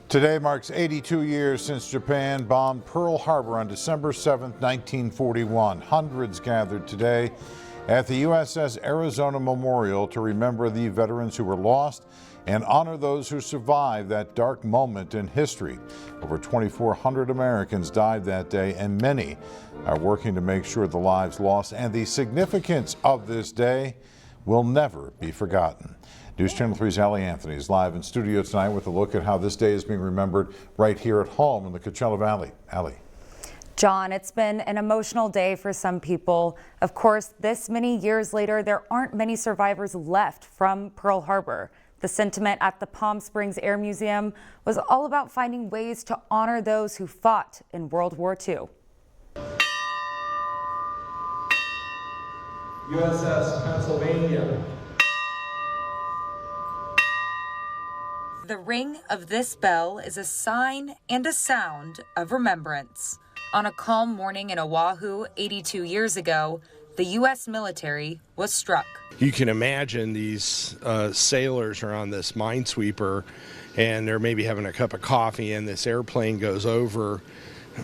Today marks 82 years since Japan bombed Pearl Harbor on December 7, 1941. Hundreds gathered today at the USS Arizona Memorial to remember the veterans who were lost and honor those who survived that dark moment in history. Over 2,400 Americans died that day, and many are working to make sure the lives lost and the significance of this day will never be forgotten. News Channel 3's Allie Anthony is live in studio tonight with a look at how this day is being remembered right here at home in the Coachella Valley. Allie. John, it's been an emotional day for some people. Of course, this many years later, there aren't many survivors left from Pearl Harbor. The sentiment at the Palm Springs Air Museum was all about finding ways to honor those who fought in World War II. USS Pennsylvania. The ring of this bell is a sign and a sound of remembrance. On a calm morning in Oahu 82 years ago, the U.S. military was struck. You can imagine these sailors are on this minesweeper and they're maybe having a cup of coffee and this airplane goes over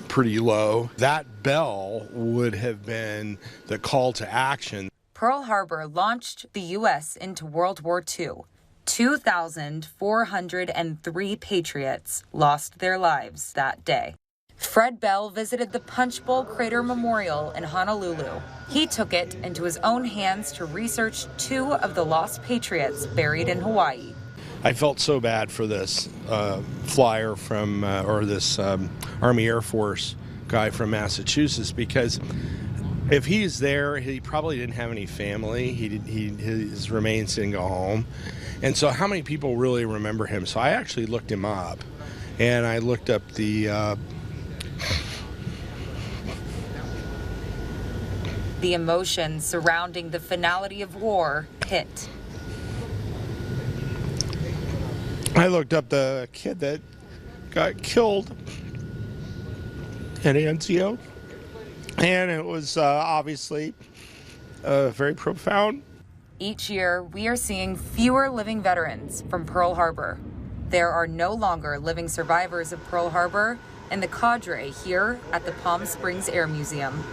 pretty low. That bell would have been the call to action. Pearl Harbor launched the U.S. into World War II. 2,403 patriots lost their lives that day. Fred Bell visited the Punch Bowl Crater Memorial in Honolulu. He took it into his own hands to research two of the lost patriots buried in Hawaii. I felt so bad for this flyer from, or this Army Air Force guy from Massachusetts, because if he's there, he probably didn't have any family. His remains didn't go home. And so how many people really remember him? So I actually looked him up, and I looked up the emotion surrounding the finality of war hit. I looked up the kid that got killed at Anzio, and it was obviously very profound. Each year, we are seeing fewer living veterans from Pearl Harbor. There are no longer living survivors of Pearl Harbor in the cadre here at the Palm Springs Air Museum.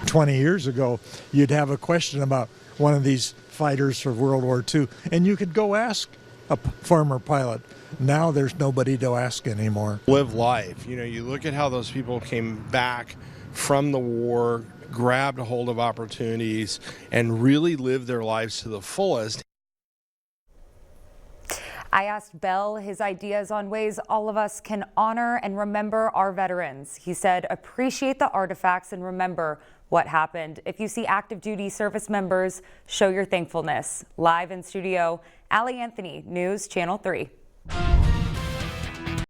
20 years ago, you'd have a question about one of these fighters for World War II, and you could go ask a former pilot. Now there's nobody to ask anymore. Live life. You know, you look at how those people came back from the war, grabbed a hold of opportunities, and really lived their lives to the fullest. I asked Bell his ideas on ways all of us can honor and remember our veterans. He said, appreciate the artifacts and remember what happened. If you see active duty service members, show your thankfulness. Live in studio, Allie Anthony, News Channel 3.